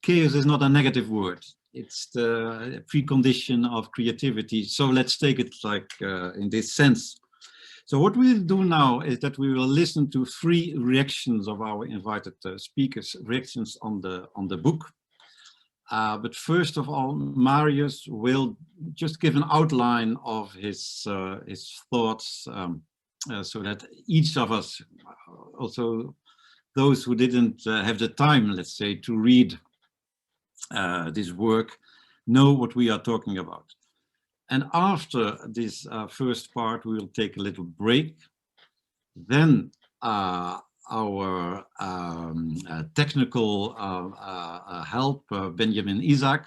Chaos is not a negative word. It's the precondition of creativity. So let's take it like in this sense. So what we'll do now is that we will listen to 3 reactions of our invited speakers, reactions on the book. But first of all, Marius will just give an outline of his thoughts, so that each of us, also those who didn't have the time, let's say, to read this work, know what we are talking about. And after this first part, we will take a little break. Then our technical help, Benjamin Isaac,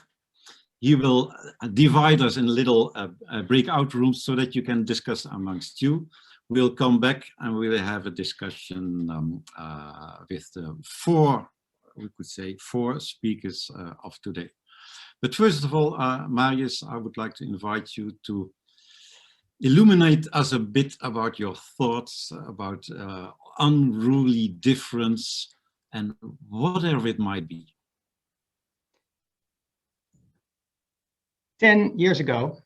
he will divide us in little breakout rooms so that you can discuss amongst you. We'll come back and we will have a discussion with the 4 speakers of today. But first of all, Marius, I would like to invite you to illuminate us a bit about your thoughts about unruly difference and whatever it might be. 10 years ago,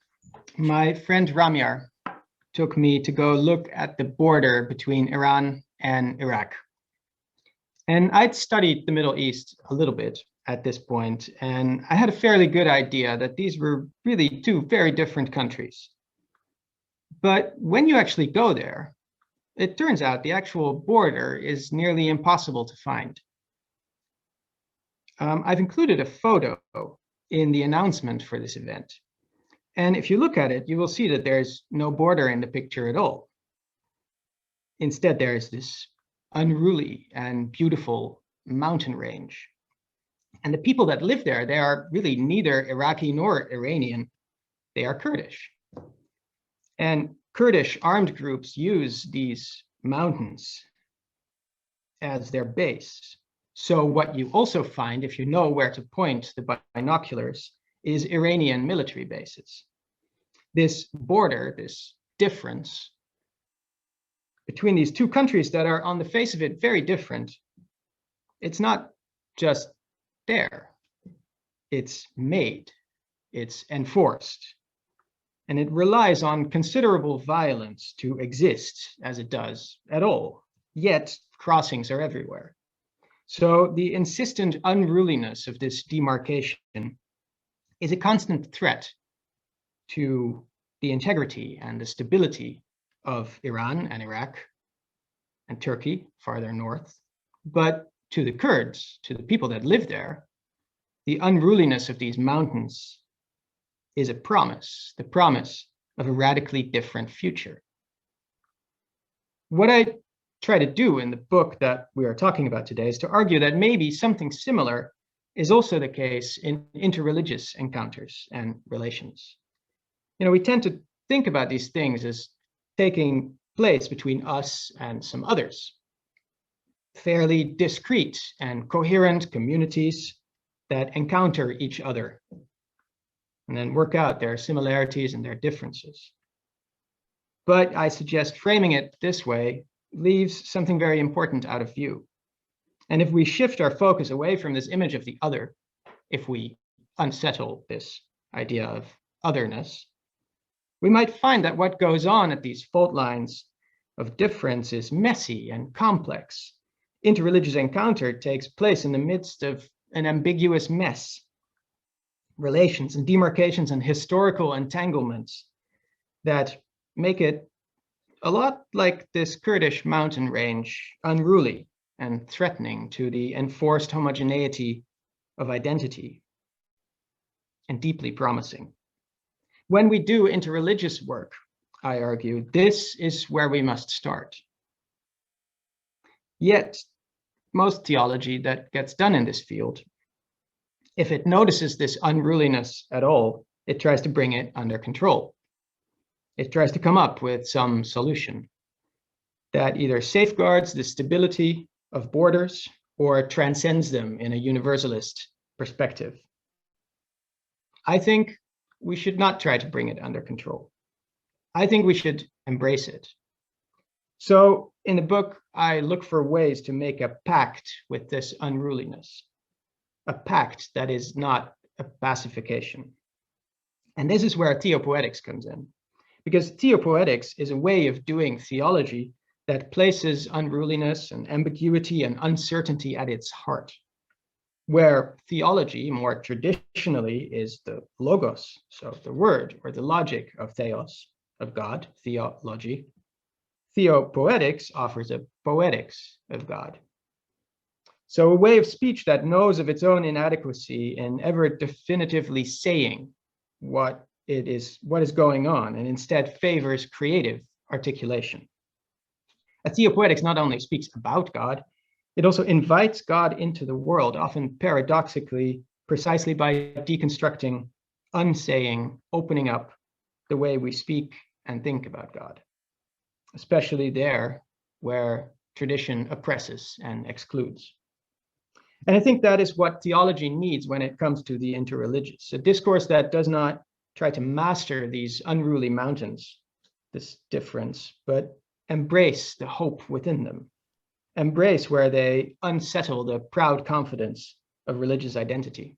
my friend Ramyar took me to go look at the border between Iran and Iraq. And I'd studied the Middle East a little bit at this point, and I had a fairly good idea that these were really 2 very different countries. But when you actually go there, it turns out the actual border is nearly impossible to find. I've included a photo in the announcement for this event. And if you look at it, you will see that there's no border in the picture at all. Instead, there is this unruly and beautiful mountain range. And the people that live there, they are really neither Iraqi nor Iranian. They are Kurdish. And Kurdish armed groups use these mountains as their base. So what you also find, if you know where to point the binoculars, is Iranian military bases. This border, this difference between these 2 countries that are on the face of it very different, it's not just there. It's made, it's enforced, and it relies on considerable violence to exist as it does at all, yet crossings are everywhere. So the insistent unruliness of this demarcation is a constant threat to the integrity and the stability of Iran and Iraq and Turkey farther north. But to the Kurds, to the people that live there, the unruliness of these mountains is a promise, the promise of a radically different future. What I try to do in the book that we are talking about today is to argue that maybe something similar is also the case in interreligious encounters and relations. You know, we tend to think about these things as taking place between us and some others, fairly discrete and coherent communities that encounter each other and then work out their similarities and their differences. But I suggest framing it this way leaves something very important out of view. And if we shift our focus away from this image of the other, if we unsettle this idea of otherness, we might find that what goes on at these fault lines of difference is messy and complex. Interreligious encounter takes place in the midst of an ambiguous mess. Relations and demarcations and historical entanglements that make it a lot like this Kurdish mountain range, unruly and threatening to the enforced homogeneity of identity, and deeply promising. When we do interreligious work, I argue, this is where we must start. Yet, most theology that gets done in this field, if it notices this unruliness at all, it tries to bring it under control. It tries to come up with some solution that either safeguards the stability of borders or transcends them in a universalist perspective. I think we should not try to bring it under control. I think we should embrace it. So in the book, I look for ways to make a pact with this unruliness. a pact that is not a pacification. And this is where theopoetics comes in, because theopoetics is a way of doing theology that places unruliness and ambiguity and uncertainty at its heart, where theology more traditionally is the logos, so the word or the logic of theos, of God, theology. Theopoetics offers a poetics of God. So a way of speech that knows of its own inadequacy in ever definitively saying what is going on, and instead favors creative articulation. A theopoetics not only speaks about God, it also invites God into the world, often paradoxically, precisely by deconstructing, unsaying, opening up the way we speak and think about God, especially there where tradition oppresses and excludes. And I think that is what theology needs when it comes to the interreligious, a discourse that does not try to master these unruly mountains, this difference, but embrace the hope within them, embrace where they unsettle the proud confidence of religious identity.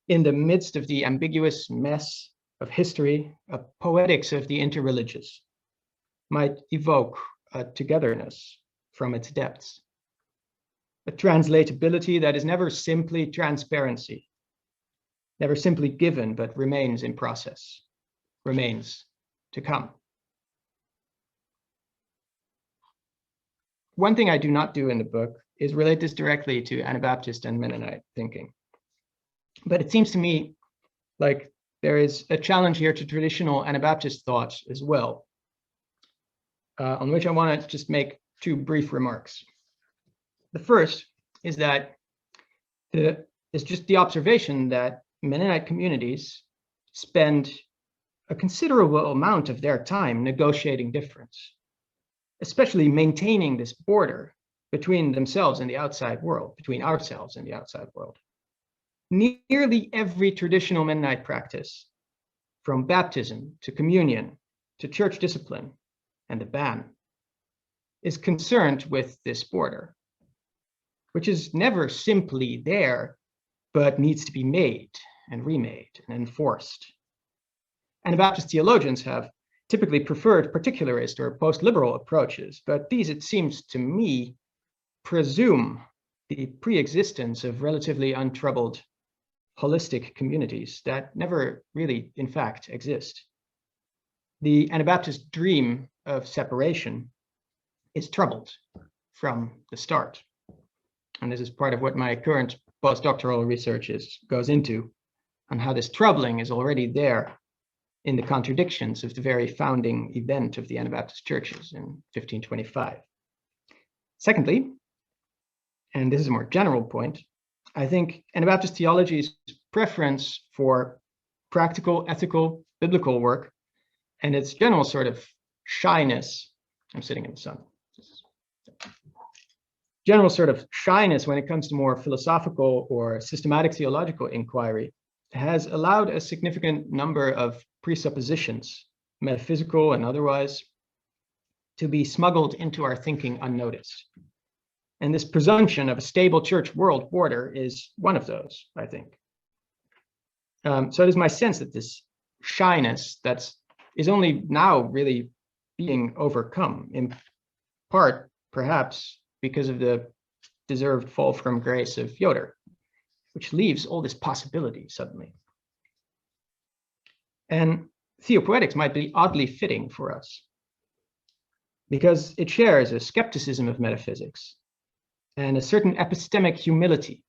In the midst of the ambiguous mess of history, a poetics of the interreligious might evoke a togetherness from its depths, a translatability that is never simply transparency, never simply given, but remains in process, remains to come. One thing I do not do in the book is relate this directly to Anabaptist and Mennonite thinking. But it seems to me like there is a challenge here to traditional Anabaptist thought as well, on which I want to just make two brief remarks. The first is that it's just the observation that Mennonite communities spend a considerable amount of their time negotiating difference, especially maintaining this border between themselves and the outside world, between ourselves and the outside world. Nearly every traditional Mennonite practice, from baptism to communion to church discipline and the ban, is concerned with this border, which is never simply there, but needs to be made and remade and enforced. Anabaptist theologians have typically preferred particularist or post-liberal approaches, but these, it seems to me, presume the pre-existence of relatively untroubled holistic communities that never really, in fact, exist. The Anabaptist dream of separation is troubled from the start. And this is part of what my current postdoctoral research goes into, on how this troubling is already there in the contradictions of the very founding event of the Anabaptist churches in 1525. Secondly, and this is a more general point, I think Anabaptist theology's preference for practical, ethical, biblical work and its general sort of shyness, I'm sitting in the sun, general sort of shyness when it comes to more philosophical or systematic theological inquiry has allowed a significant number of presuppositions, metaphysical and otherwise, to be smuggled into our thinking unnoticed. And this presumption of a stable church world border is one of those, I think. So it is my sense that this shyness is only now really being overcome, in part, perhaps, because of the deserved fall from grace of Yoder, which leaves all this possibility suddenly. And theopoetics might be oddly fitting for us, because it shares a skepticism of metaphysics and a certain epistemic humility,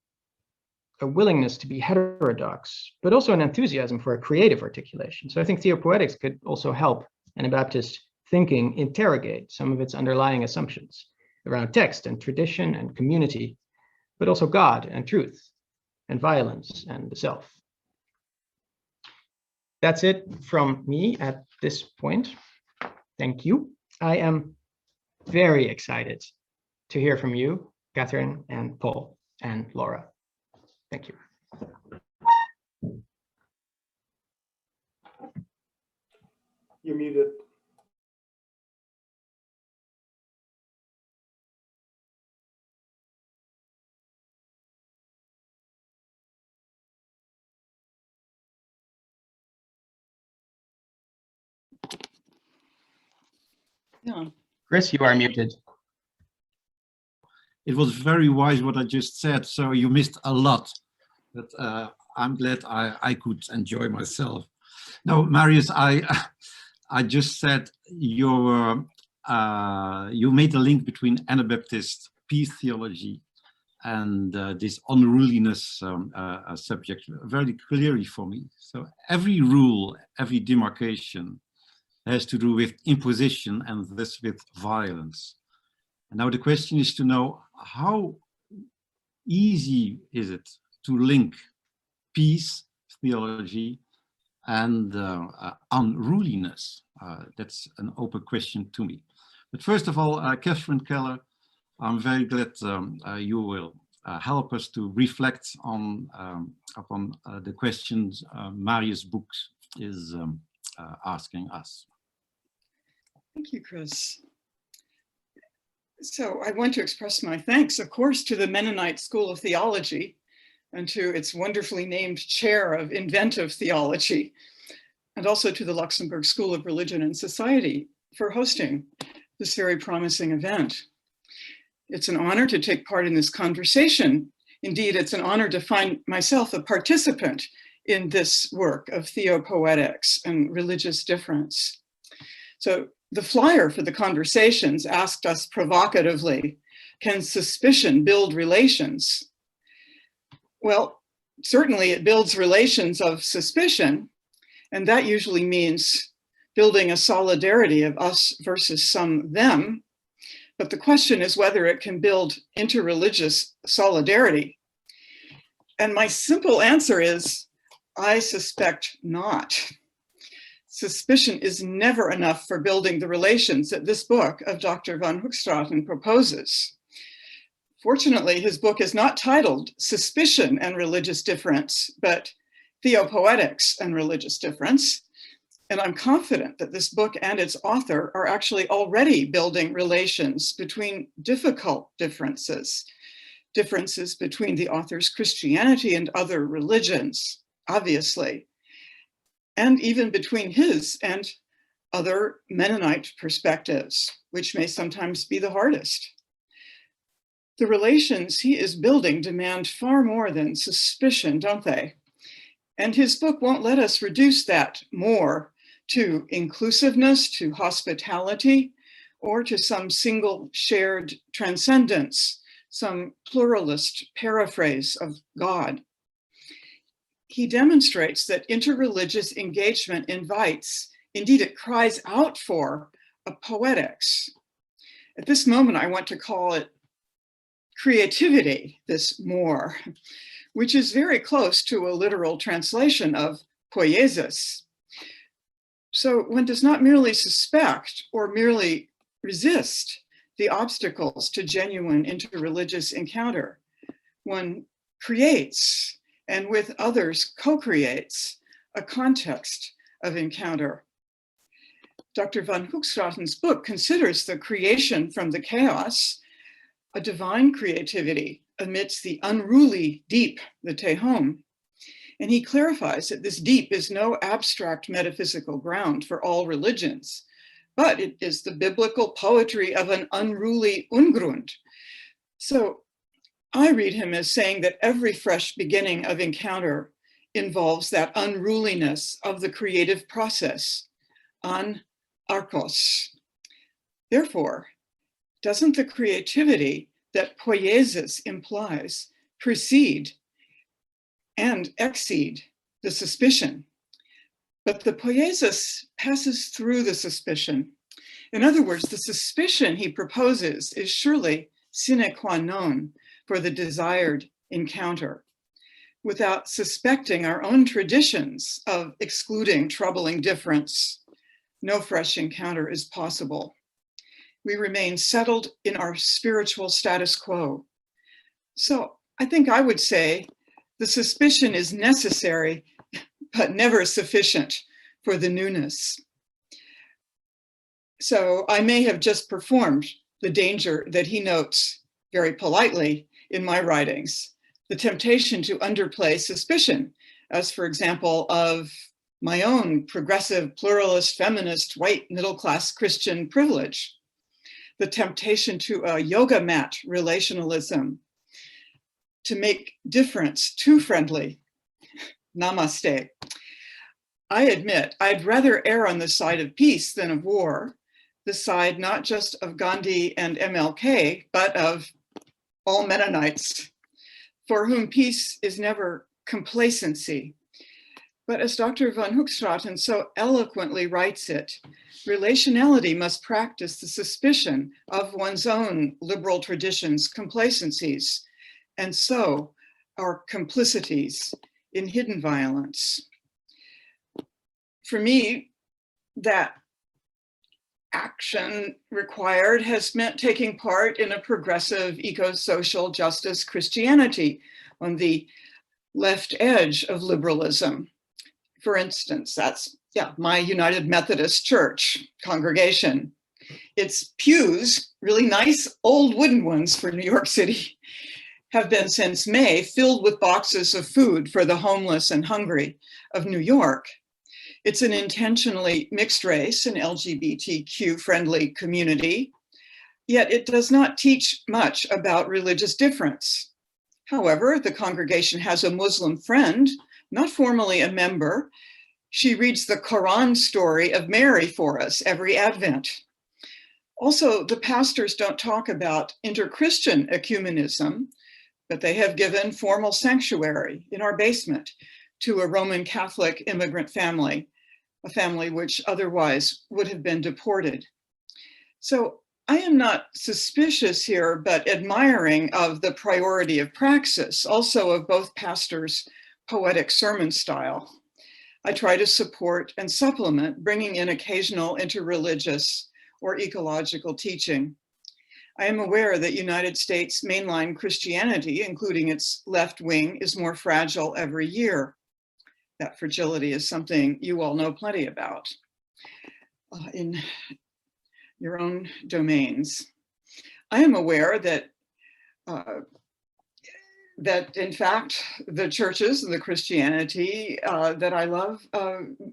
a willingness to be heterodox, but also an enthusiasm for a creative articulation. So I think theopoetics could also help Anabaptist thinking interrogate some of its underlying assumptions around text and tradition and community, but also God and truth and violence and the self. That's it from me at this point. Thank you. I am very excited to hear from you, Catherine and Paul and Laura. Thank you. You're muted. Yeah. Chris, you are muted. It was very wise what I just said, so you missed a lot. But I'm glad I could enjoy myself. No, Marius, I just said you made a link between Anabaptist peace theology and this unruliness subject very clearly for me. So every rule, every demarcation has to do with imposition and thus with violence. And now the question is to know how easy is it to link peace theology and unruliness? That's an open question to me. But first of all, Catherine Keller, I'm very glad you will help us to reflect on upon the questions Marius' book is asking us. Thank you, Chris. So I want to express my thanks, of course, to the Mennonite School of Theology and to its wonderfully named chair of inventive theology, and also to the Luxembourg School of Religion and Society for hosting this very promising event. It's an honor to take part in this conversation. Indeed, it's an honor to find myself a participant in this work of theopoetics and religious difference. So the flyer for the conversations asked us provocatively, can suspicion build relations? Well, certainly it builds relations of suspicion, and that usually means building a solidarity of us versus some them. But the question is whether it can build interreligious solidarity. And my simple answer is, I suspect not. Suspicion is never enough for building the relations that this book of Dr. van Hoogstraten proposes. Fortunately, his book is not titled Suspicion and Religious Difference, but Theopoetics and Religious Difference. And I'm confident that this book and its author are actually already building relations between difficult differences between the author's Christianity and other religions, obviously, and even between his and other Mennonite perspectives, which may sometimes be the hardest. The relations he is building demand far more than suspicion, don't they? And his book won't let us reduce that more to inclusiveness, to hospitality, or to some single shared transcendence, some pluralist paraphrase of God. He demonstrates that interreligious engagement invites, indeed it cries out for, a poetics. At this moment, I want to call it creativity, this Mohr, which is very close to a literal translation of poiesis. So one does not merely suspect or merely resist the obstacles to genuine interreligious encounter. One creates, and with others co-creates, a context of encounter. Dr. van Hoogstraten's book considers the creation from the chaos a divine creativity amidst the unruly deep, the tehom. And he clarifies that this deep is no abstract metaphysical ground for all religions, but it is the biblical poetry of an unruly ungrund. So I read him as saying that every fresh beginning of encounter involves that unruliness of the creative process, an arkos. Therefore, doesn't the creativity that poiesis implies precede and exceed the suspicion? But the poiesis passes through the suspicion. In other words, the suspicion he proposes is surely sine qua non for the desired encounter. Without suspecting our own traditions of excluding troubling difference, no fresh encounter is possible. We remain settled in our spiritual status quo. So I think I would say the suspicion is necessary, but never sufficient for the newness. So I may have just performed the danger that he notes very politely in my writings, the temptation to underplay suspicion, as for example, of my own progressive, pluralist, feminist, white, middle-class Christian privilege, the temptation to a yoga mat relationalism, to make difference too friendly. Namaste. I admit I'd rather err on the side of peace than of war, the side not just of Gandhi and MLK, but of all Mennonites, for whom peace is never complacency. But as Dr. van Hoogstraten so eloquently writes it, relationality must practice the suspicion of one's own liberal traditions' complacencies, and so our complicities in hidden violence. For me, that action required has meant taking part in a progressive eco-social justice Christianity on the left edge of liberalism. For instance, that's my United Methodist Church congregation. Its pews, really nice old wooden ones for New York City, have been since May filled with boxes of food for the homeless and hungry of New York. It's an intentionally mixed race and LGBTQ friendly community, yet it does not teach much about religious difference. However, the congregation has a Muslim friend, not formally a member. She reads the Quran story of Mary for us every Advent. Also, the pastors don't talk about inter-Christian ecumenism, but they have given formal sanctuary in our basement to a Roman Catholic immigrant family, a family which otherwise would have been deported. So I am not suspicious here, but admiring of the priority of praxis, also of both pastors' poetic sermon style. I try to support and supplement, bringing in occasional interreligious or ecological teaching. I am aware that United States mainline Christianity, including its left wing, is more fragile every year. That fragility is something you all know plenty about in your own domains. I am aware that in fact, the churches and the Christianity that I love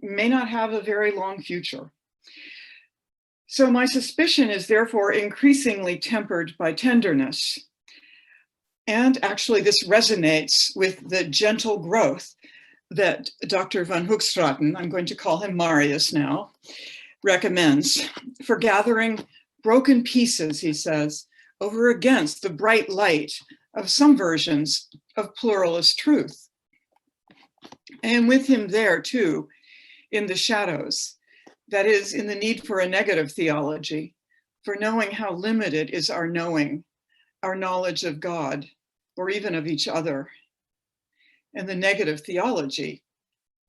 may not have a very long future. So my suspicion is therefore increasingly tempered by tenderness. And actually this resonates with the gentle growth that Dr. van Hoogstraten, I'm going to call him Marius now, recommends for gathering broken pieces, he says, over against the bright light of some versions of pluralist truth. And with him there too, in the shadows, that is, in the need for a negative theology, for knowing how limited is our knowing, our knowledge of God, or even of each other. And the negative theology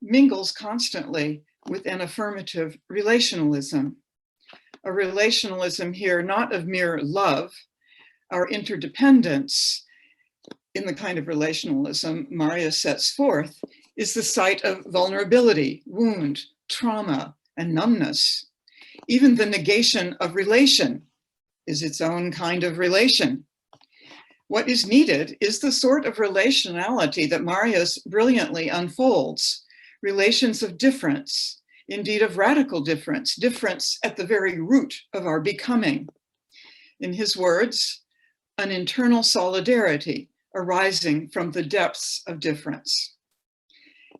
mingles constantly with an affirmative relationalism, a relationalism here not of mere love, our interdependence in the kind of relationalism Marius sets forth is the site of vulnerability, wound, trauma, and numbness. Even the negation of relation is its own kind of relation. What is needed is the sort of relationality that Marius brilliantly unfolds, relations of difference, indeed of radical difference, difference at the very root of our becoming. In his words, an internal solidarity arising from the depths of difference.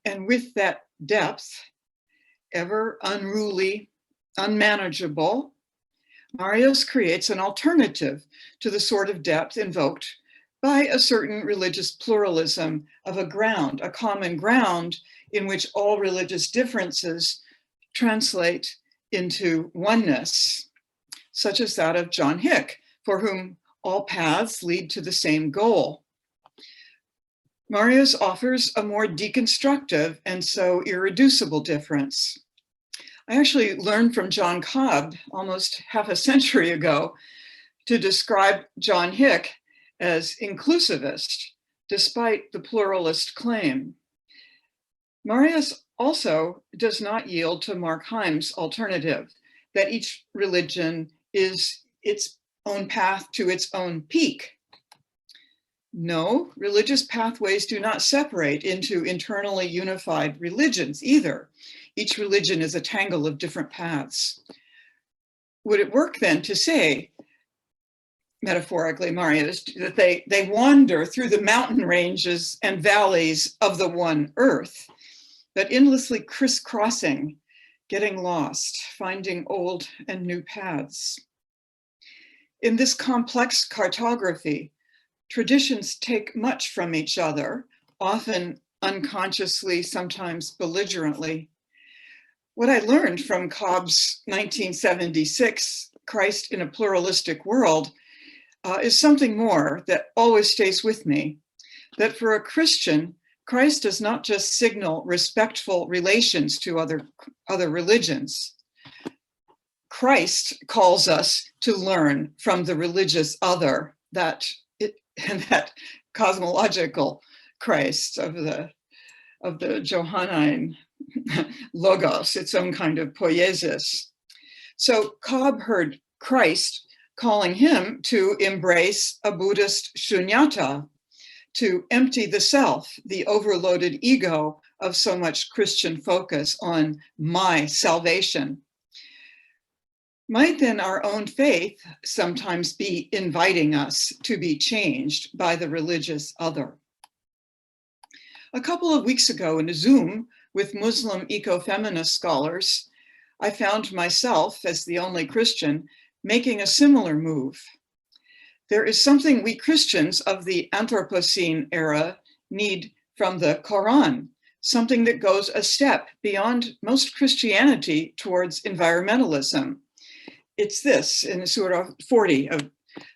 And with that depth, ever unruly, unmanageable, Marius creates an alternative to the sort of depth invoked by a certain religious pluralism of a ground, a common ground in which all religious differences translate into oneness, such as that of John Hick, for whom all paths lead to the same goal. Marius offers a more deconstructive and so irreducible difference. I actually learned from John Cobb almost half a century ago to describe John Hick as inclusivist, despite the pluralist claim. Marius also does not yield to Markheim's alternative, that each religion is its own path to its own peak. No, religious pathways do not separate into internally unified religions either. Each religion is a tangle of different paths. Would it work then to say, metaphorically, Marius, that they wander through the mountain ranges and valleys of the one earth, but endlessly crisscrossing, getting lost, finding old and new paths? In this complex cartography, traditions take much from each other, often unconsciously, sometimes belligerently. What I learned from Cobb's 1976, Christ in a Pluralistic World, is something more that always stays with me, that for a Christian, Christ does not just signal respectful relations to other religions. Christ calls us to learn from the religious other, that cosmological Christ of the Johannine logos, its own kind of poiesis. So Cobb heard Christ calling him to embrace a Buddhist shunyata, to empty the self, the overloaded ego of so much Christian focus on my salvation. Might then our own faith sometimes be inviting us to be changed by the religious other? A couple of weeks ago in a Zoom with Muslim ecofeminist scholars, I found myself, as the only Christian, making a similar move. There is something we Christians of the Anthropocene era need from the Quran, something that goes a step beyond most Christianity towards environmentalism. It's this in Surah 40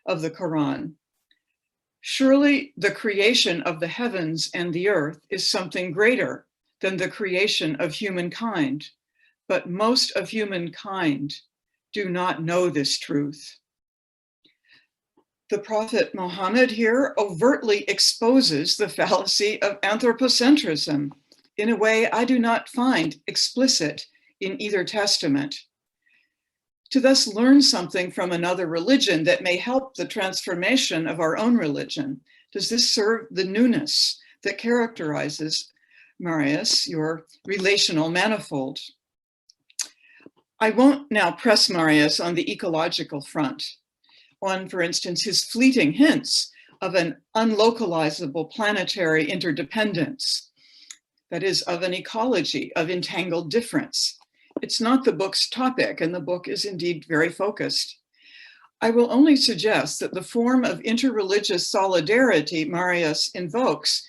of the Quran. Surely the creation of the heavens and the earth is something greater than the creation of humankind, but most of humankind do not know this truth. The Prophet Muhammad here overtly exposes the fallacy of anthropocentrism in a way I do not find explicit in either testament. To thus learn something from another religion that may help the transformation of our own religion, does this serve the newness that characterizes, Marius, your relational manifold? I won't now press Marius on the ecological front, on, for instance, his fleeting hints of an unlocalizable planetary interdependence, that is, of an ecology of entangled difference. It's not the book's topic, and the book is indeed very focused. I will only suggest that the form of interreligious solidarity Marius invokes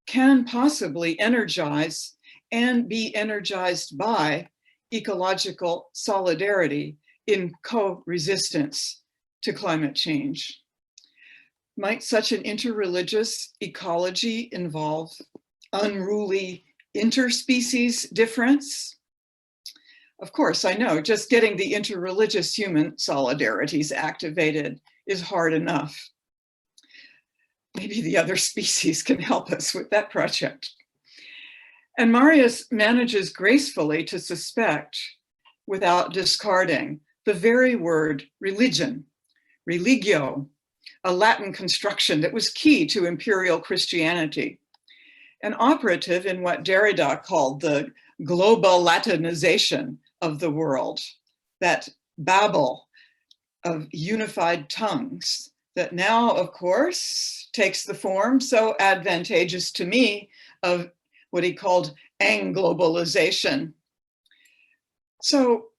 can possibly energize and be energized by ecological solidarity in co-resistance to climate change. Might such an interreligious ecology involve unruly interspecies difference? Of course, I know just getting the interreligious human solidarities activated is hard enough. Maybe the other species can help us with that project. And Marius manages gracefully to suspect, without discarding, the very word religion, religio, a Latin construction that was key to imperial Christianity, and operative in what Derrida called the global Latinization of the world, that Babel of unified tongues that now, of course, takes the form so advantageous to me of what he called Angglobalization. So,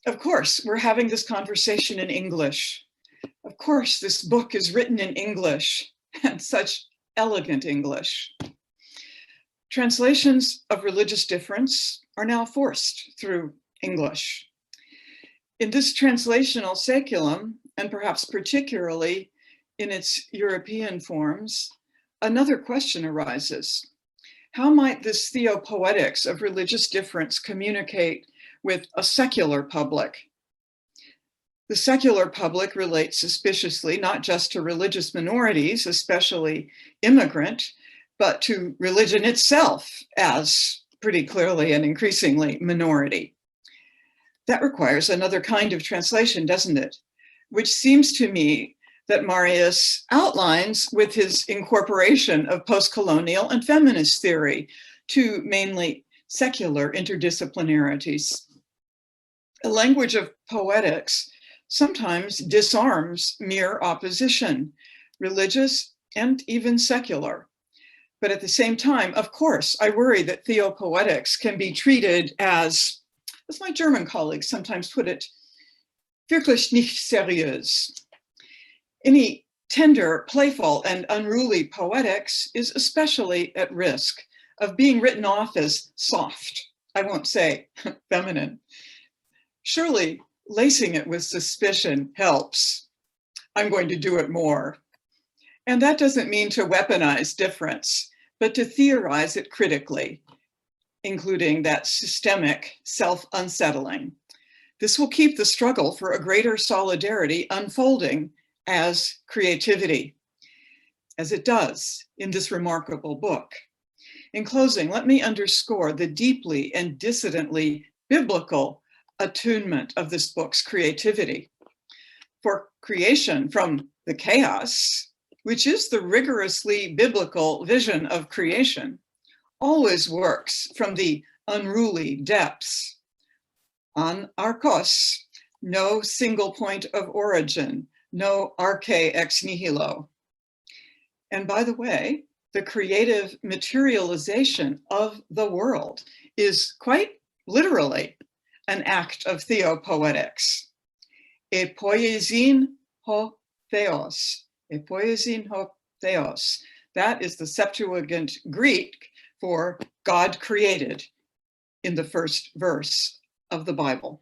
of course, we're having this conversation in English. Of course, this book is written in English, and such elegant English. Translations of religious difference are now forced through English. In this translational saeculum, and perhaps particularly in its European forms, another question arises. How might this theopoetics of religious difference communicate with a secular public? The secular public relates suspiciously not just to religious minorities, especially immigrant, but to religion itself as pretty clearly and increasingly minority. That requires another kind of translation, doesn't it? Which seems to me that Marius outlines with his incorporation of post-colonial and feminist theory, two mainly secular interdisciplinarities. A language of poetics sometimes disarms mere opposition, religious and even secular. But at the same time, of course, I worry that theopoetics can be treated as my German colleagues sometimes put it, wirklich nicht seriös. Any tender, playful, and unruly poetics is especially at risk of being written off as soft. I won't say feminine. Surely lacing it with suspicion helps. I'm going to do it more. And that doesn't mean to weaponize difference, but to theorize it critically, including that systemic self-unsettling. This will keep the struggle for a greater solidarity unfolding as creativity, as it does in this remarkable book. In closing, let me underscore the deeply and dissidently biblical attunement of this book's creativity. For creation from the chaos, which is the rigorously biblical vision of creation, always works from the unruly depths. On archos, no single point of origin, no arche ex nihilo. And by the way, the creative materialization of the world is quite literally an act of theopoetics. E poiesin ho theos, e poiesin ho theos. That is the Septuagint Greek for God created in the first verse of the Bible.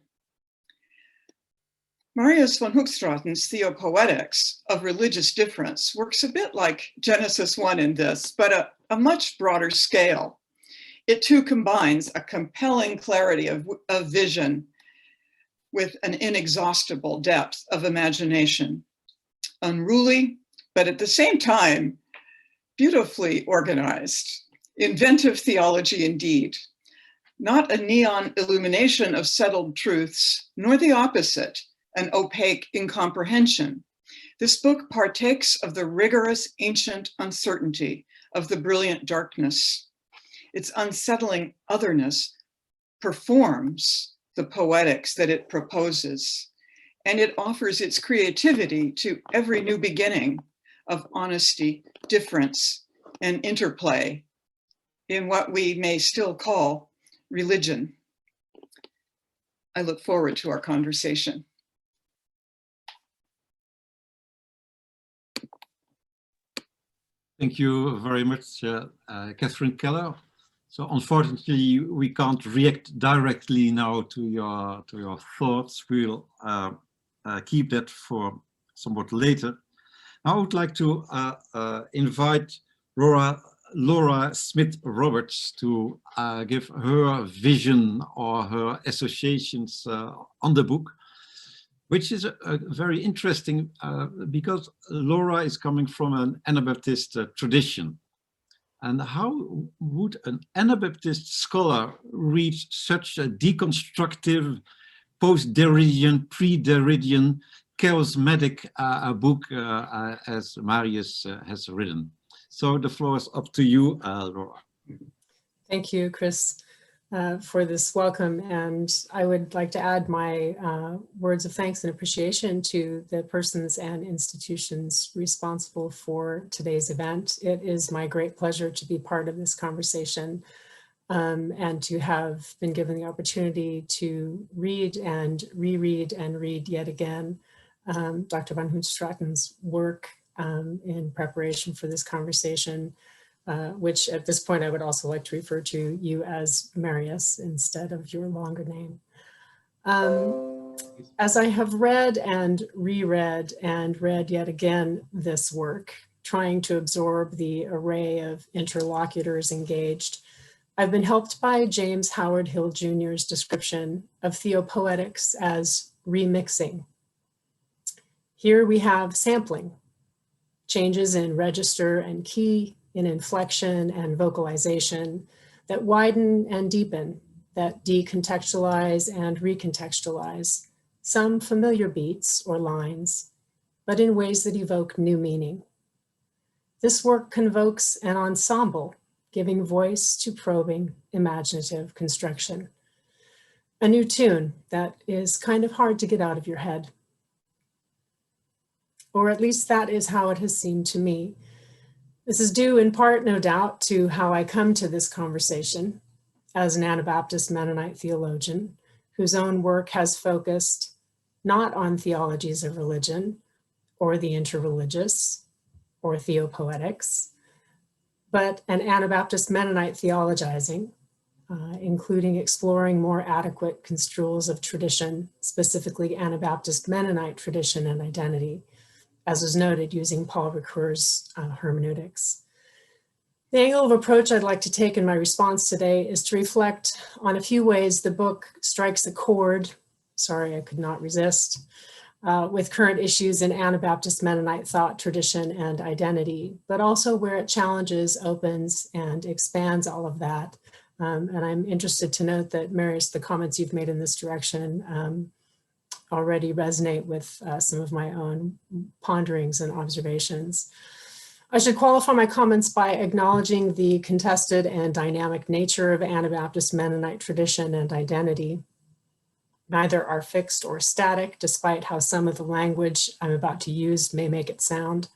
Marius van Hoogstraten's Theopoetics of Religious Difference works a bit like Genesis 1 in this, but a much broader scale. It too combines a compelling clarity of vision with an inexhaustible depth of imagination. Unruly, but at the same time, beautifully organized. Inventive theology indeed. Not a neon illumination of settled truths, nor the opposite, an opaque incomprehension. This book partakes of the rigorous ancient uncertainty of the brilliant darkness. Its unsettling otherness performs the poetics that it proposes, and it offers its creativity to every new beginning of honesty, difference, and interplay in what we may still call religion. I look forward to our conversation. Thank you very much, Catherine Keller. So unfortunately, we can't react directly now to your thoughts. We'll keep that for somewhat later. I would like to invite Laura Smith-Roberts to give her vision or her associations on the book, which is very interesting because Laura is coming from an Anabaptist tradition. And how would an Anabaptist scholar read such a deconstructive, post-Derridian, pre-Derridian, charismatic book as Marius has written? So the floor is up to you, Laura. Thank you, Chris, for this welcome. And I would like to add my words of thanks and appreciation to the persons and institutions responsible for today's event. It is my great pleasure to be part of this conversation and to have been given the opportunity to read and reread and read yet again Dr. van Hoogstraten's work in preparation for this conversation, which at this point I would also like to refer to you as Marius instead of your longer name. As I have read and reread and read yet again this work, trying to absorb the array of interlocutors engaged, I've been helped by James Howard Hill Jr.'s description of theopoetics as remixing. Here we have sampling, changes in register and key, in inflection and vocalization that widen and deepen, that decontextualize and recontextualize, some familiar beats or lines, but in ways that evoke new meaning. This work convokes an ensemble, giving voice to probing, imaginative construction. A new tune that is kind of hard to get out of your head. Or at least that is how it has seemed to me. This is due in part, no doubt, to how I come to this conversation as an Anabaptist Mennonite theologian whose own work has focused not on theologies of religion or the interreligious or theopoetics, but an Anabaptist Mennonite theologizing, including exploring more adequate construals of tradition, specifically Anabaptist Mennonite tradition and identity, as was noted using Paul Ricoeur's hermeneutics. The angle of approach I'd like to take in my response today is to reflect on a few ways the book strikes a chord, sorry, I could not resist, with current issues in Anabaptist Mennonite thought, tradition, and identity, but also where it challenges, opens, and expands all of that. And I'm interested to note that, Marius, the comments you've made in this direction already resonate with some of my own ponderings and observations. I should qualify my comments by acknowledging the contested and dynamic nature of Anabaptist Mennonite tradition and identity. Neither are fixed or static, despite how some of the language I'm about to use may make it sound.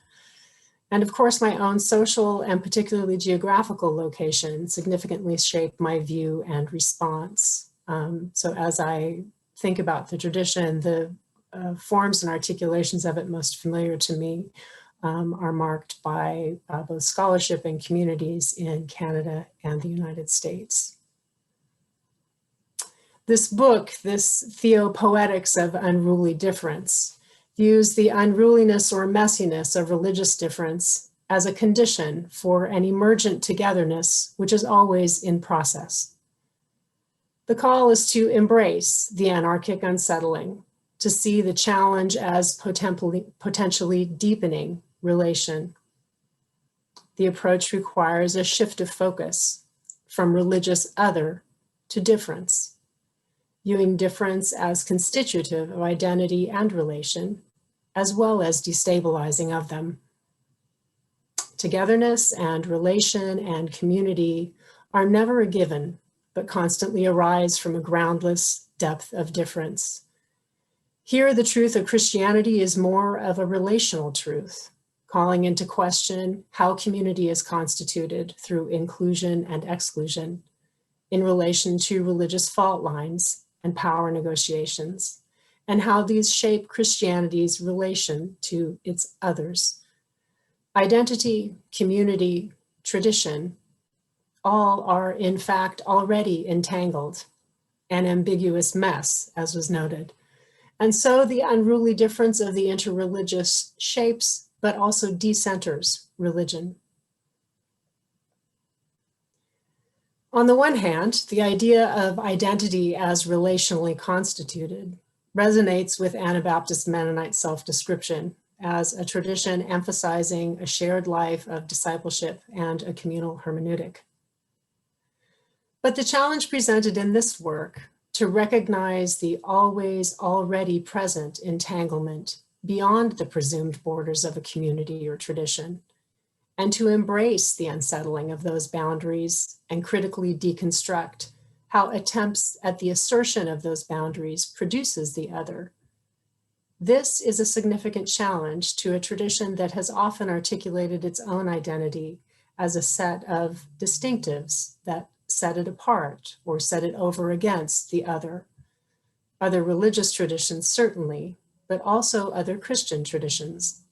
And of course, my own social and particularly geographical location significantly shaped my view and response. So as I think about the tradition, the forms and articulations of it most familiar to me are marked by both scholarship and communities in Canada and the United States. This book, this Theopoetics of Unruly Difference, views the unruliness or messiness of religious difference as a condition for an emergent togetherness, which is always in process. The call is to embrace the anarchic unsettling, to see the challenge as potentially deepening relation. The approach requires a shift of focus from religious other to difference, viewing difference as constitutive of identity and relation, as well as destabilizing of them. Togetherness and relation and community are never a given, but constantly arise from a groundless depth of difference. Here, the truth of Christianity is more of a relational truth, calling into question how community is constituted through inclusion and exclusion in relation to religious fault lines and power negotiations, and how these shape Christianity's relation to its others. Identity, community, tradition, all are in fact already entangled, an ambiguous mess, as was noted. And so the unruly difference of the interreligious shapes, but also decenters religion. On the one hand, the idea of identity as relationally constituted resonates with Anabaptist Mennonite self-description as a tradition emphasizing a shared life of discipleship and a communal hermeneutic. But the challenge presented in this work to recognize the always already present entanglement beyond the presumed borders of a community or tradition, and to embrace the unsettling of those boundaries and critically deconstruct how attempts at the assertion of those boundaries produces the other. This is a significant challenge to a tradition that has often articulated its own identity as a set of distinctives that set it apart or set it over against the other. Other religious traditions, certainly, but also other Christian traditions.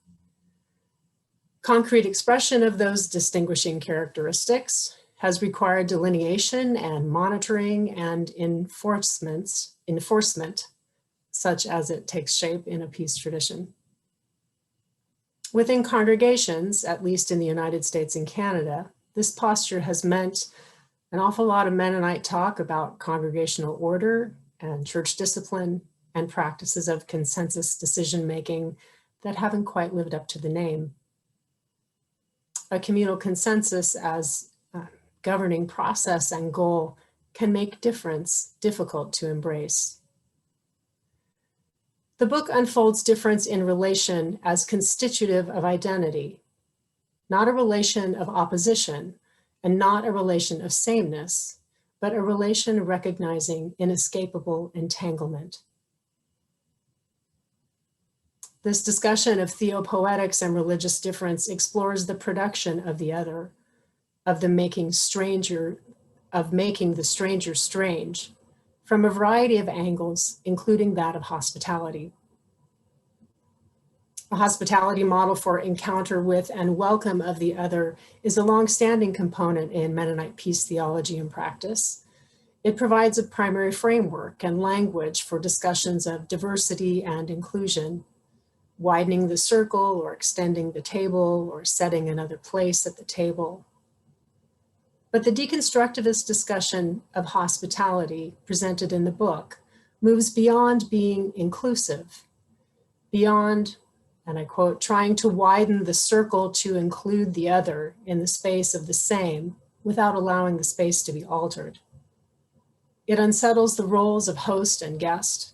Concrete expression of those distinguishing characteristics has required delineation and monitoring and enforcement, such as it takes shape in a peace tradition. Within congregations, at least in the United States and Canada, this posture has meant an awful lot of Mennonite talk about congregational order and church discipline and practices of consensus decision-making that haven't quite lived up to the name. A communal consensus as a governing process and goal can make difference difficult to embrace. The book unfolds difference in relation as constitutive of identity, not a relation of opposition and not a relation of sameness, but a relation recognizing inescapable entanglement. This discussion of theopoetics and religious difference explores the production of the other, of making the stranger strange, from a variety of angles, including that of hospitality. A hospitality model for encounter with and welcome of the other is a long-standing component in Mennonite peace theology and practice. It provides a primary framework and language for discussions of diversity and inclusion, widening the circle or extending the table or setting another place at the table. But the deconstructivist discussion of hospitality presented in the book moves beyond being inclusive, beyond, and I quote, trying to widen the circle to include the other in the space of the same without allowing the space to be altered. It unsettles the roles of host and guest,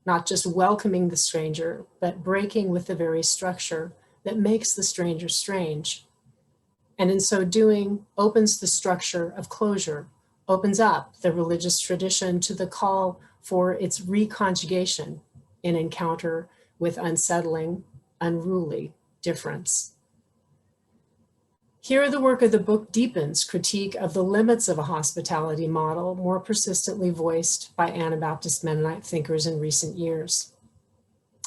not just welcoming the stranger, but breaking with the very structure that makes the stranger strange. And in so doing, opens the structure of closure, opens up the religious tradition to the call for its reconjugation in encounter with unsettling, unruly difference. Here, the work of the book deepens critique of the limits of a hospitality model more persistently voiced by Anabaptist Mennonite thinkers in recent years.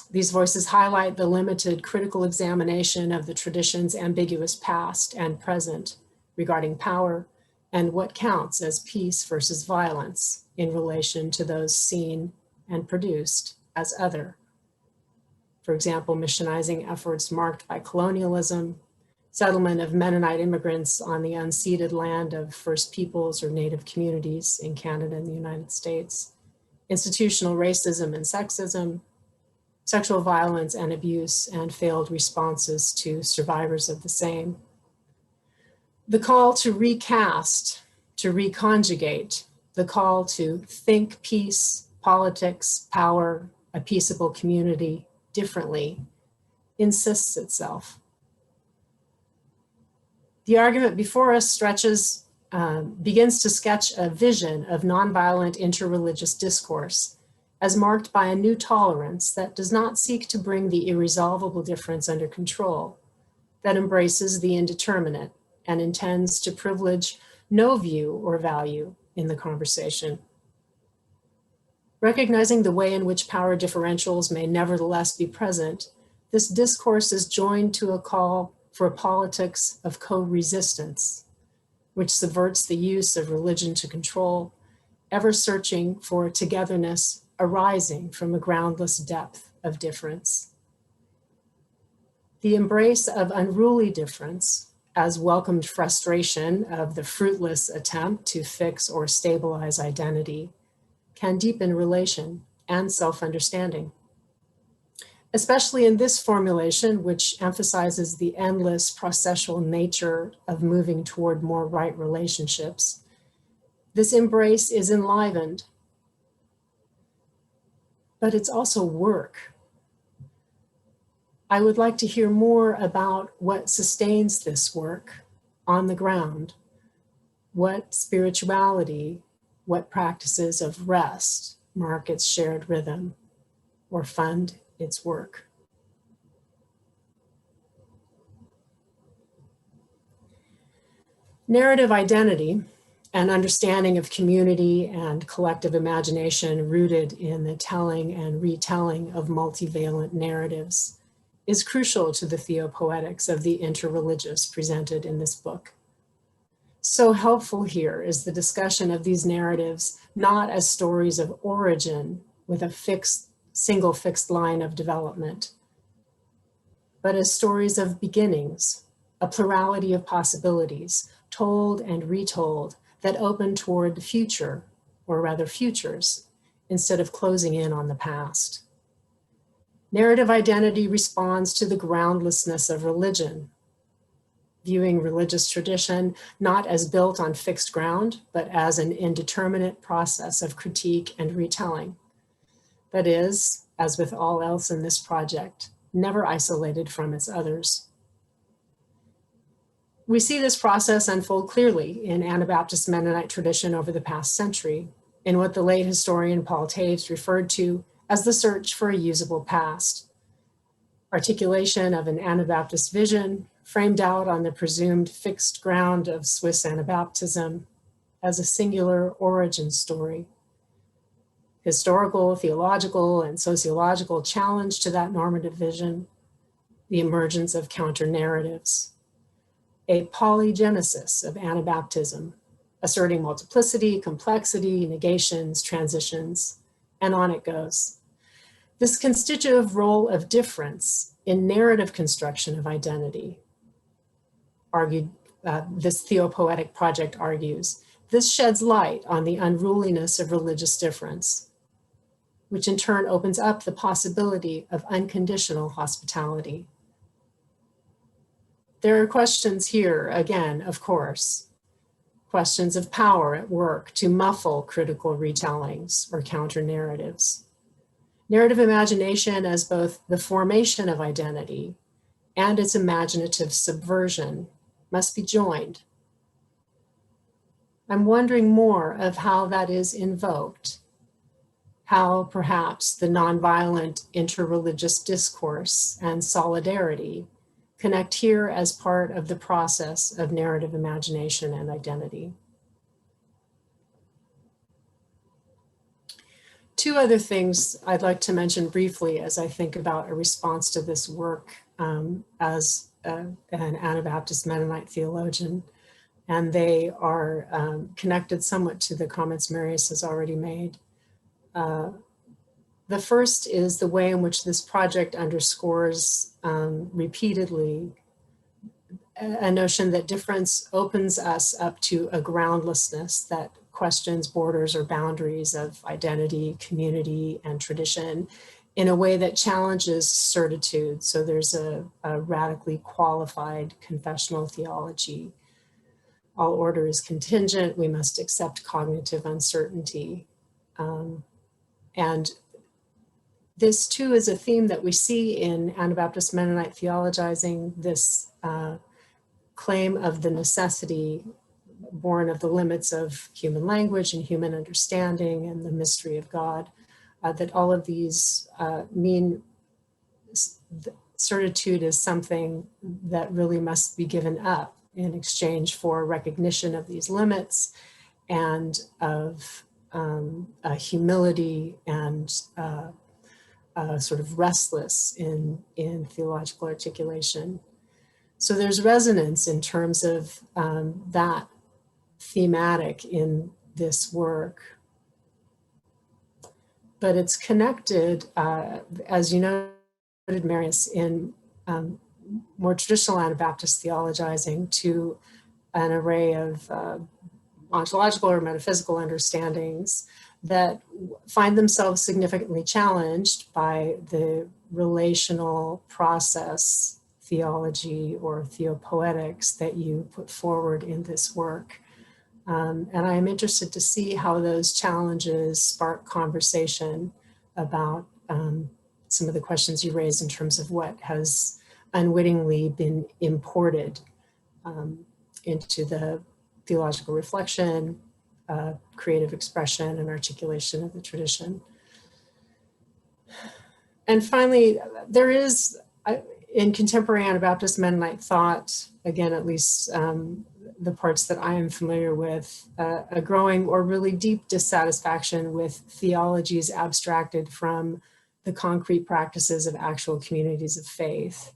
These voices highlight the limited critical examination of the tradition's ambiguous past and present regarding power and what counts as peace versus violence in relation to those seen and produced as other. For example, missionizing efforts marked by colonialism, settlement of Mennonite immigrants on the unceded land of First Peoples or Native communities in Canada and the United States, institutional racism and sexism, sexual violence and abuse, and failed responses to survivors of the same. The call to recast, to reconjugate, the call to think peace, politics, power, a peaceable community differently insists itself. The argument before us begins to sketch a vision of nonviolent interreligious discourse as marked by a new tolerance that does not seek to bring the irresolvable difference under control, that embraces the indeterminate and intends to privilege no view or value in the conversation. Recognizing the way in which power differentials may nevertheless be present, this discourse is joined to a call for a politics of co-resistance, which subverts the use of religion to control, ever searching for togetherness arising from a groundless depth of difference. The embrace of unruly difference as welcomed frustration of the fruitless attempt to fix or stabilize identity can deepen relation and self-understanding. Especially in this formulation, which emphasizes the endless processual nature of moving toward more right relationships, this embrace is enlivened, but it's also work. I would like to hear more about what sustains this work on the ground, what spirituality, what practices of rest mark its shared rhythm or fund its work. Narrative identity, an understanding of community and collective imagination rooted in the telling and retelling of multivalent narratives, is crucial to the theopoetics of the interreligious presented in this book. So helpful here is the discussion of these narratives not as stories of origin with a single fixed line of development, but as stories of beginnings, a plurality of possibilities, told and retold, that open toward the future, or rather futures, instead of closing in on the past. Narrative identity responds to the groundlessness of religion, viewing religious tradition not as built on fixed ground, but as an indeterminate process of critique and retelling. That is, as with all else in this project, never isolated from its others. We see this process unfold clearly in Anabaptist Mennonite tradition over the past century, in what the late historian Paul Taves referred to as the search for a usable past. Articulation of an Anabaptist vision framed out on the presumed fixed ground of Swiss Anabaptism as a singular origin story. Historical, theological, and sociological challenge to that normative vision, the emergence of counter-narratives. A polygenesis of Anabaptism, asserting multiplicity, complexity, negations, transitions, and on it goes. This constitutive role of difference in narrative construction of identity, this theopoetic project argues, this sheds light on the unruliness of religious difference, which in turn opens up the possibility of unconditional hospitality. There are questions here, again, of course, questions of power at work to muffle critical retellings or counter-narratives. Narrative imagination as both the formation of identity and its imaginative subversion must be joined. I'm wondering more of how that is invoked, how perhaps the nonviolent interreligious discourse and solidarity connect here as part of the process of narrative imagination and identity. Two other things I'd like to mention briefly as I think about a response to this work as an Anabaptist Mennonite theologian, and they are connected somewhat to the comments Marius has already made. The first is the way in which this project underscores repeatedly a notion that difference opens us up to a groundlessness that questions borders or boundaries of identity, community, and tradition in a way that challenges certitude. So there's a radically qualified confessional theology. All order is contingent. We must accept cognitive uncertainty. And this too is a theme that we see in Anabaptist Mennonite theologizing, this claim of the necessity born of the limits of human language and human understanding and the mystery of God, that all of these mean certitude is something that really must be given up in exchange for recognition of these limits and of humility and sort of restless in theological articulation. So there's resonance in terms of that thematic in this work. But it's connected, as you noted, Marius, in more traditional Anabaptist theologizing to an array of ontological or metaphysical understandings that find themselves significantly challenged by the relational process theology or theopoetics that you put forward in this work. And I am interested to see how those challenges spark conversation about some of the questions you raised in terms of what has unwittingly been imported into the theological reflection, creative expression, and articulation of the tradition. And finally, there is, in contemporary Anabaptist Mennonite thought, again, at least the parts that I am familiar with, a growing or really deep dissatisfaction with theologies abstracted from the concrete practices of actual communities of faith,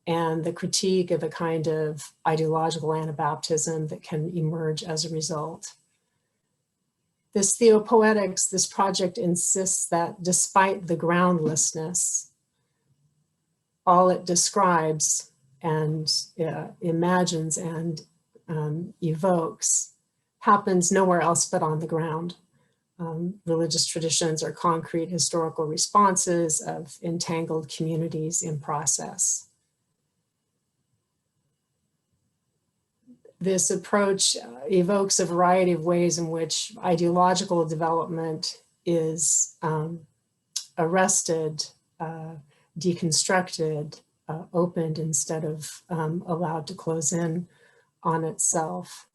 and the critique of a kind of ideological Anabaptism that can emerge as a result. This theopoetics, this project insists that despite the groundlessness, all it describes and imagines and evokes happens nowhere else but on the ground. Religious traditions are concrete historical responses of entangled communities in process. This approach evokes a variety of ways in which ideological development is arrested, deconstructed, opened instead of allowed to close in on itself.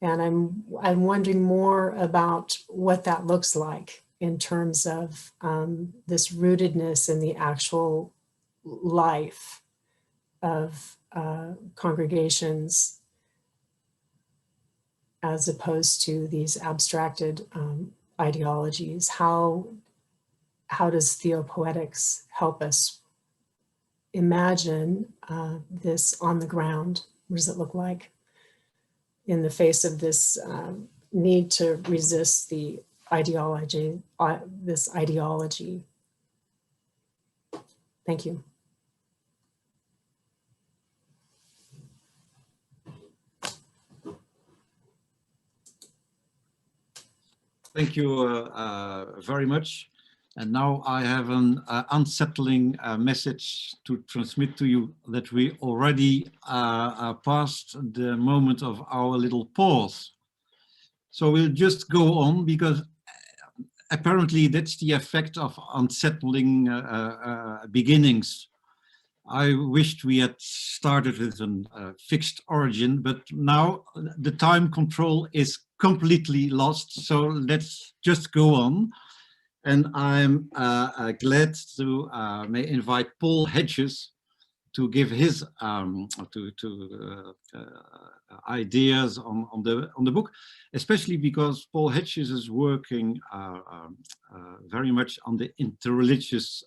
And I'm wondering more about what that looks like in terms of this rootedness in the actual life of congregations, as opposed to these abstracted ideologies. How does theopoetics help us imagine this on the ground? What does it look like in the face of this need to resist the ideology, this ideology? Thank you. Thank you very much. And now I have an unsettling message to transmit to you, that we already passed the moment of our little pause. So we'll just go on, because apparently that's the effect of unsettling beginnings. I wished we had started with a fixed origin, but now the time control is completely lost. So let's just go on. And I'm glad to may invite Paul Hedges to give his ideas on the book, especially because Paul Hedges is working very much on the interreligious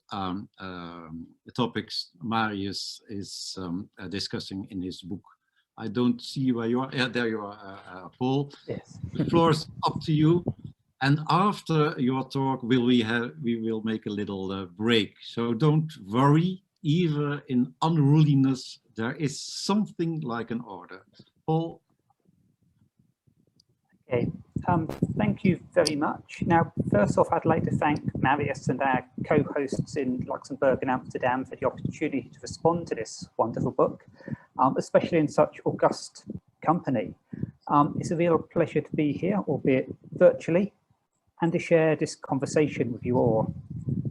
topics Marius is discussing in his book. I don't see where you are. Yeah, there you are, Paul. Yes. The floor is up to you. And after your talk, we will make a little break. So don't worry, even in unruliness, there is something like an order. Paul? Okay, thank you very much. Now, first off, I'd like to thank Marius and our co-hosts in Luxembourg and Amsterdam for the opportunity to respond to this wonderful book, especially in such august company. It's a real pleasure to be here, albeit virtually, and to share this conversation with you all.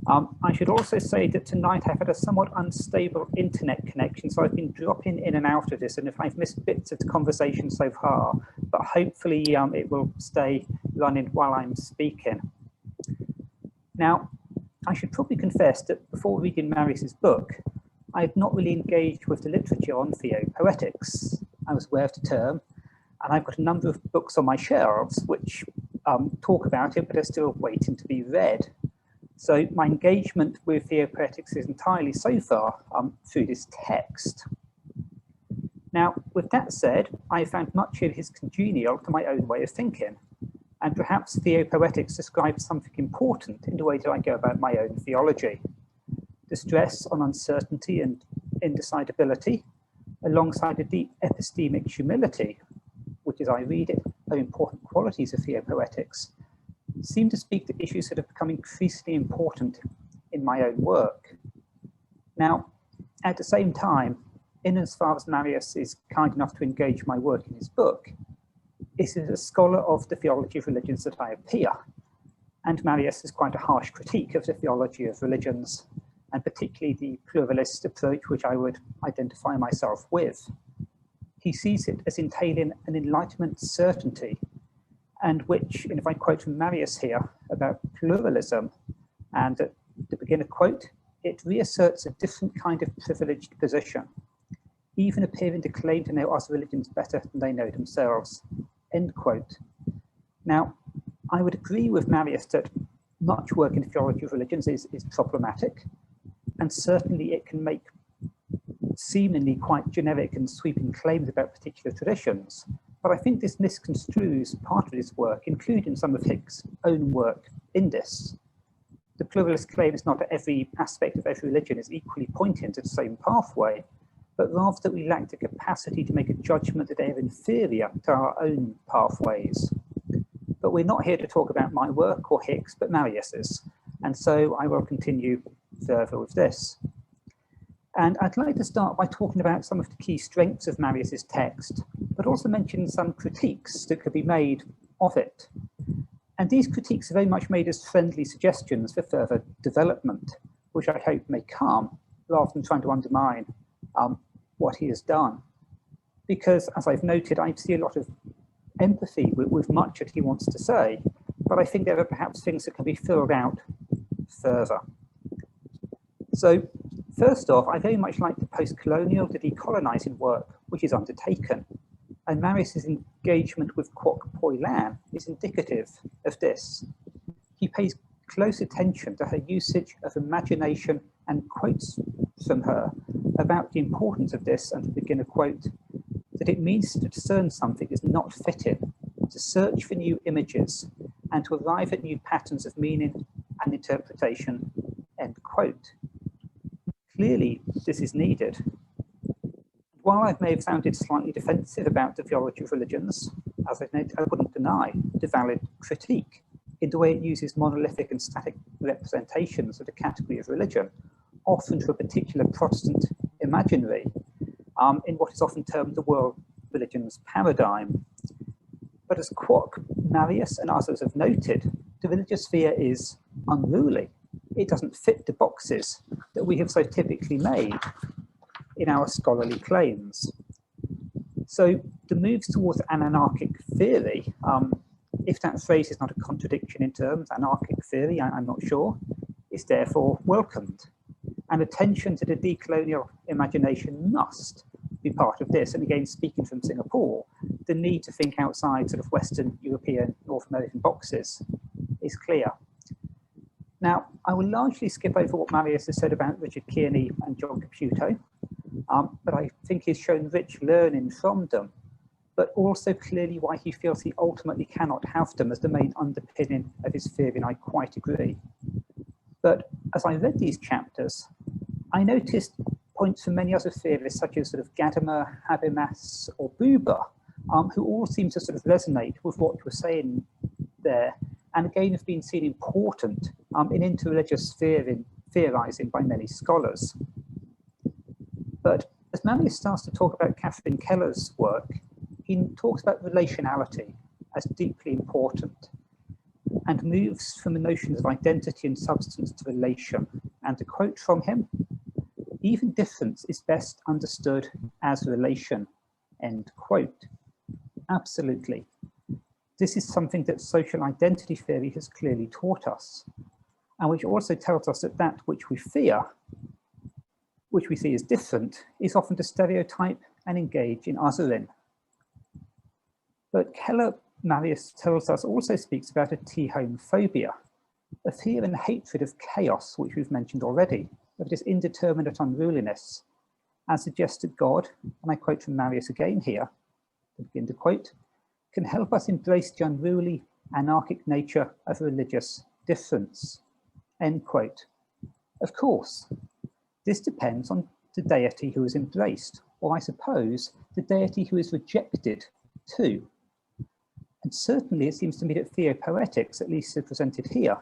I should also say that tonight I've had a somewhat unstable internet connection, so I've been dropping in and out of this, and if I've missed bits of the conversation so far, but hopefully it will stay running while I'm speaking. Now, I should probably confess that before reading Marius's book, I had not really engaged with the literature on theopoetics. I was aware of the term, and I've got a number of books on my shelves which talk about it, but are still waiting to be read. So my engagement with theopoetics is entirely so far through this text. Now, with that said, I found much of his congenial to my own way of thinking, and perhaps theopoetics describes something important in the way that I go about my own theology. The stress on uncertainty and indecidability, alongside a deep epistemic humility, which as I read it are important qualities of theopoetics, seem to speak to issues that have become increasingly important in my own work. Now, at the same time, in as far as Marius is kind enough to engage my work in his book, it is a scholar of the theology of religions that I appear, and Marius is quite a harsh critique of the theology of religions, and particularly the pluralist approach which I would identify myself with. He sees it as entailing an enlightenment certainty, and which, and if I quote from Marius here about pluralism, and at the beginner quote, it reasserts a different kind of privileged position, even appearing to claim to know other religions better than they know themselves, end quote. Now, I would agree with Marius that much work in the theology of religions is problematic, and certainly it can make seemingly quite generic and sweeping claims about particular traditions. But I think this misconstrues part of his work, including some of Hicks' own work in this. The pluralist claim is not that every aspect of every religion is equally pointing to the same pathway, but rather that we lack the capacity to make a judgment that they are inferior to our own pathways. But we're not here to talk about my work or Hicks, but Marius's, and so I will continue further with this. And I'd like to start by talking about some of the key strengths of Marius's text, but also mention some critiques that could be made of it. And these critiques are very much made as friendly suggestions for further development, which I hope may come rather than trying to undermine what he has done. Because, as I've noted, I see a lot of empathy with much that he wants to say, but I think there are perhaps things that can be filled out further. So, first off, I very much like the post-colonial, the decolonizing work which is undertaken, and Marius's engagement with Kwok Poi Lan is indicative of this. He pays close attention to her usage of imagination and quotes from her about the importance of this, and to begin a quote, that it means to discern something is not fitting, to search for new images, and to arrive at new patterns of meaning and interpretation, end quote. Clearly, this is needed. While I may have sounded slightly defensive about the theology of religions, as I wouldn't deny the valid critique in the way it uses monolithic and static representations of the category of religion, often to a particular Protestant imaginary, in what is often termed the world religions paradigm. But as Kwok, Marius, and others have noted, the religious sphere is unruly. It doesn't fit the boxes that we have so typically made in our scholarly claims. So the moves towards an anarchic theory, if that phrase is not a contradiction in terms, anarchic theory, I'm not sure, is therefore welcomed. And attention to the decolonial imagination must be part of this. And again, speaking from Singapore, the need to think outside sort of Western European, North American boxes is clear. Now, I will largely skip over what Marius has said about Richard Kearney and John Caputo, but I think he's shown rich learning from them, but also clearly why he feels he ultimately cannot have them as the main underpinning of his theory, and I quite agree. But as I read these chapters, I noticed points from many other theorists, such as sort of Gadamer, Habermas, or Buber, who all seem to sort of resonate with what we're saying there, and again have been seen important in interreligious theorizing by many scholars. But as Marius starts to talk about Catherine Keller's work, he talks about relationality as deeply important and moves from the notions of identity and substance to relation. And to quote from him, even difference is best understood as relation, end quote. Absolutely. This is something that social identity theory has clearly taught us, and which also tells us that that which we fear, which we see as different, is often to stereotype and engage in othering. But Keller, Marius tells us, also speaks about a T-home phobia, a fear and hatred of chaos, which we've mentioned already, of this indeterminate unruliness, and suggests that God, and I quote from Marius again here, to begin to quote, can help us embrace the unruly, anarchic nature of religious difference, end quote. Of course, this depends on the deity who is embraced, or I suppose the deity who is rejected too. And certainly it seems to me that Theopoetics, at least as presented here,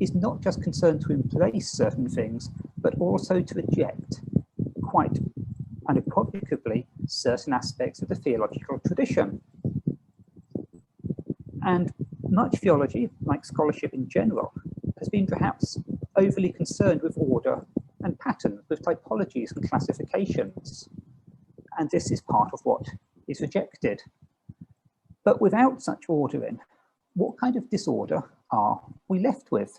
is not just concerned to embrace certain things, but also to reject, quite unequivocally, certain aspects of the theological tradition. And much theology, like scholarship in general, has been perhaps overly concerned with order and pattern, with typologies and classifications. And this is part of what is rejected. But without such ordering, what kind of disorder are we left with?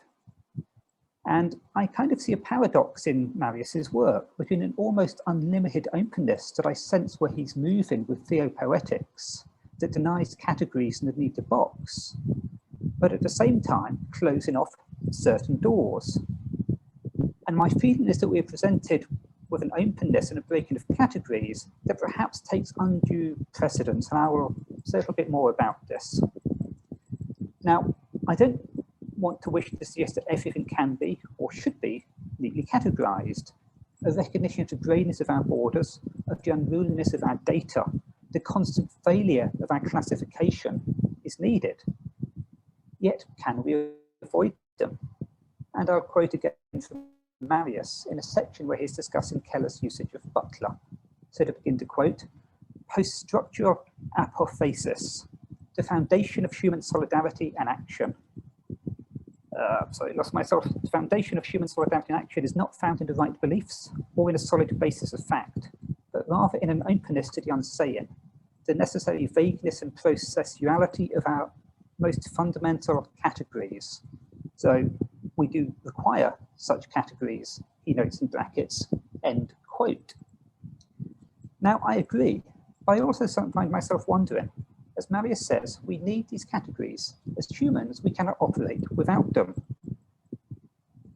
And I kind of see a paradox in Marius's work between an almost unlimited openness that I sense where he's moving with Theopoetics, that denies categories and the need to box, but at the same time closing off certain doors. And my feeling is that we're presented with an openness and a breaking of categories that perhaps takes undue precedence, and I will say a little bit more about this. Now, I don't want to wish to suggest that everything can be or should be neatly categorized. A recognition of the greyness of our borders, of the unruliness of our data, the constant failure of our classification is needed. Yet, can we avoid them? And I'll quote again from Marius in a section where he's discussing Keller's usage of Butler. So to begin to quote, post-structural apophasis, the foundation of human solidarity and action. Sorry, lost myself. The foundation of human solidarity and action is not found in the right beliefs or in a solid basis of fact, but rather in an openness to the unseen, the necessary vagueness and processuality of our most fundamental categories. So we do require such categories, he notes in brackets, end quote. Now I agree, but I also find myself wondering, as Marius says, we need these categories. As humans, we cannot operate without them.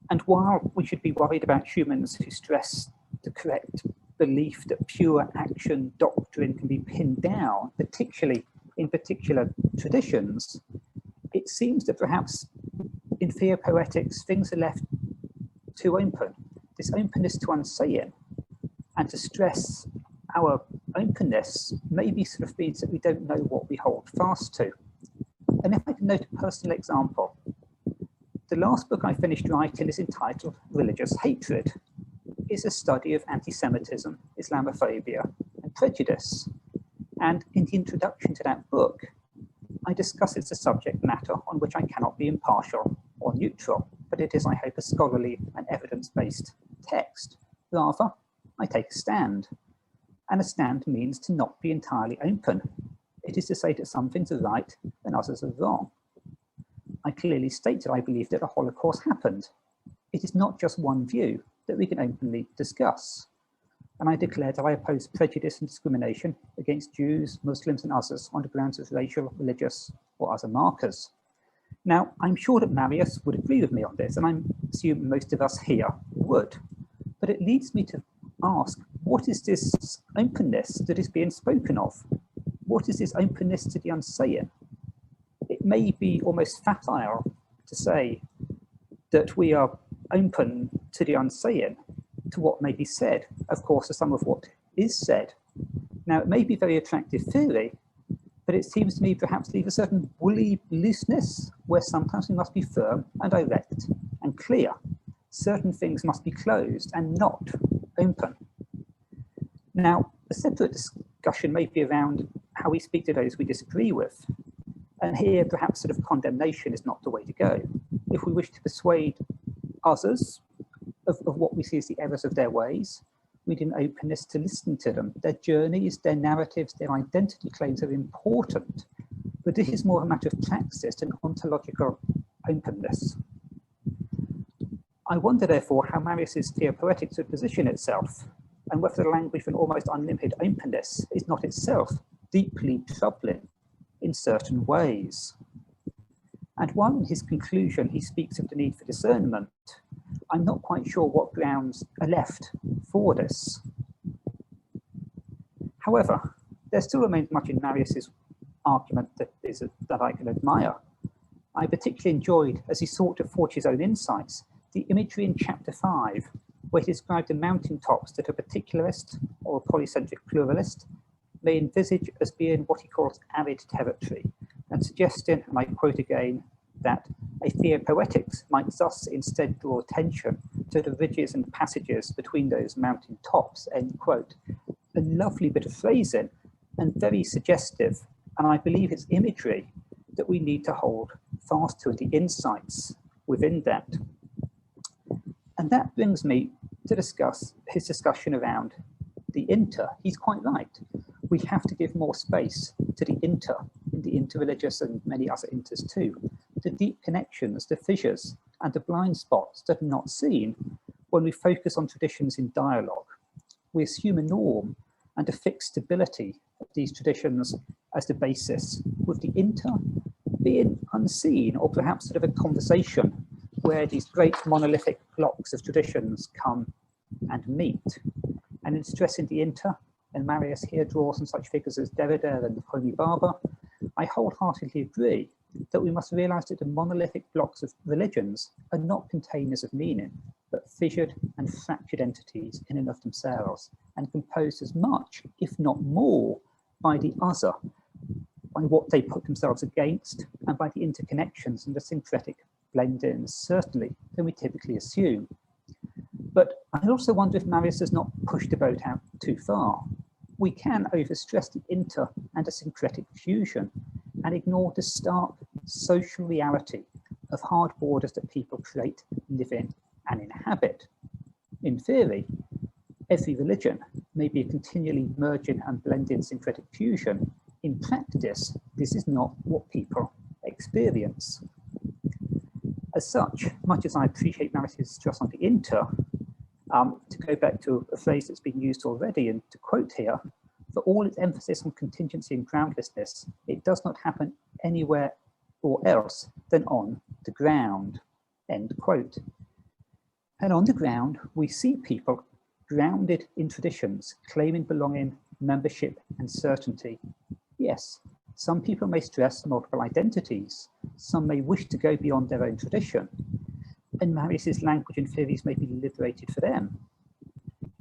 And while we should be worried about humans who stress the correct belief that pure action doctrine can be pinned down, particularly in particular traditions, it seems that perhaps in theopoetics, things are left too open. This openness to unseen and to stress our openness maybe sort of means that we don't know what we hold fast to. And if I can note a personal example, the last book I finished writing is entitled Religious Hatred. It's a study of anti-Semitism, Islamophobia, and prejudice. And in the introduction to that book, I discuss it's a subject matter on which I cannot be impartial or neutral, but it is, I hope, a scholarly and evidence-based text. Rather, I take a stand. And a stand means to not be entirely open. It is to say that some things are right and others are wrong. I clearly state that I believe that the Holocaust happened. It is not just one view that we can openly discuss. And I declare that I oppose prejudice and discrimination against Jews, Muslims, and others on the grounds of racial, religious, or other markers. Now, I'm sure that Marius would agree with me on this, and I assume most of us here would. But it leads me to ask, what is this openness that is being spoken of? What is this openness to the unseen? It may be almost facile to say that we are open to the unseen, to what may be said, of course, to some of what is said. Now, it may be very attractive theory, but it seems to me perhaps leave a certain woolly looseness where sometimes we must be firm and direct and clear. Certain things must be closed and not open. Now, a separate discussion may be around how we speak to those we disagree with. And here, perhaps sort of condemnation is not the way to go. If we wish to persuade others of what we see as the errors of their ways, we need an openness to listen to them. Their journeys, their narratives, their identity claims are important, but this is more a matter of praxis and ontological openness. I wonder, therefore, how Marius's Theopoetics would position itself, and whether the language of an almost unlimited openness is not itself deeply troubling in certain ways. And while in his conclusion he speaks of the need for discernment, I'm not quite sure what grounds are left for this. However, there still remains much in Marius's argument that I can admire. I particularly enjoyed, as he sought to forge his own insights, the imagery in chapter 5, where he described the mountaintops that a particularist or a polycentric pluralist may envisage as being what he calls arid territory, and suggesting, and I quote again, that a theopoetics might thus instead draw attention to the ridges and passages between those mountain tops, end quote. A lovely bit of phrasing and very suggestive, and I believe it's imagery that we need to hold fast to, the insights within that. And that brings me to discuss his discussion around the inter. He's quite right. We have to give more space to the inter, in the interreligious and many other inters too, the deep connections, the fissures, and the blind spots that are not seen when we focus on traditions in dialogue. We assume a norm and a fixed stability of these traditions as the basis, with the inter being unseen, or perhaps sort of a conversation where these great monolithic blocks of traditions come and meet. And in stressing the inter, and Marius here draws on such figures as Derrida and Homi Bhabha, I wholeheartedly agree that we must realize that the monolithic blocks of religions are not containers of meaning, but fissured and fractured entities in and of themselves, and composed as much, if not more, by the other, by what they put themselves against, and by the interconnections and the syncretic blendings, certainly, than we typically assume. But I also wonder if Marius has not pushed the boat out too far. We can overstress the inter and the syncretic fusion, and ignore the stark social reality of hard borders that people create, live in, and inhabit. In theory, every religion may be a continually merging and blending syncretic fusion. In practice, this is not what people experience. As such, much as I appreciate Marius's stress on the inter, to go back to a phrase that's been used already and to quote here, for all its emphasis on contingency and groundlessness, it does not happen anywhere or else than on the ground, end quote. And on the ground, we see people grounded in traditions, claiming belonging, membership, and certainty. Yes, some people may stress multiple identities. Some may wish to go beyond their own tradition. And Marius's language and theories may be liberated for them.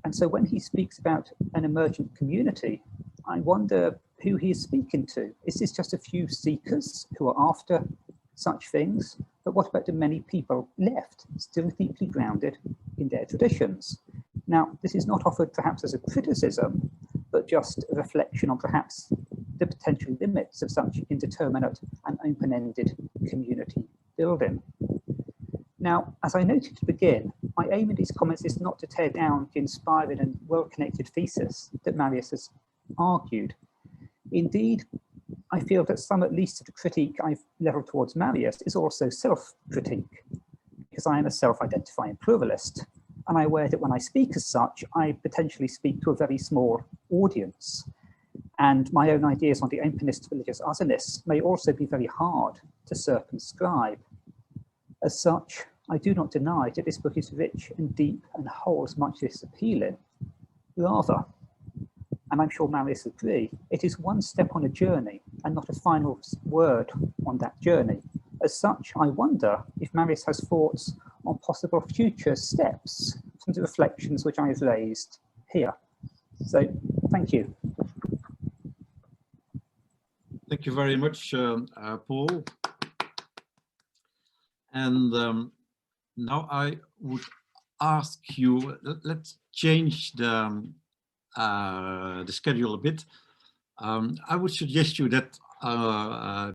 And so when he speaks about an emergent community, I wonder who he is speaking to. Is this just a few seekers who are after such things? But what about the many people left, still deeply grounded in their traditions? Now, this is not offered perhaps as a criticism, but just a reflection on perhaps the potential limits of such indeterminate and open-ended community building. Now, as I noted to begin, my aim in these comments is not to tear down the inspiring and well-connected thesis that Marius has argued. Indeed, I feel that some, at least, of the critique I've leveled towards Marius is also self-critique, because I am a self-identifying pluralist, and I'm aware that when I speak as such, I potentially speak to a very small audience. And my own ideas on the openness to religious otherness may also be very hard to circumscribe. As such, I do not deny that this book is rich and deep and holds much less appealing. Rather, and I'm sure Marius will agree, it is one step on a journey and not a final word on that journey. As such, I wonder if Marius has thoughts on possible future steps from the reflections which I have raised here. So, thank you. Thank you very much, Paul. And now I would ask you, let's change the schedule a bit. I would suggest you that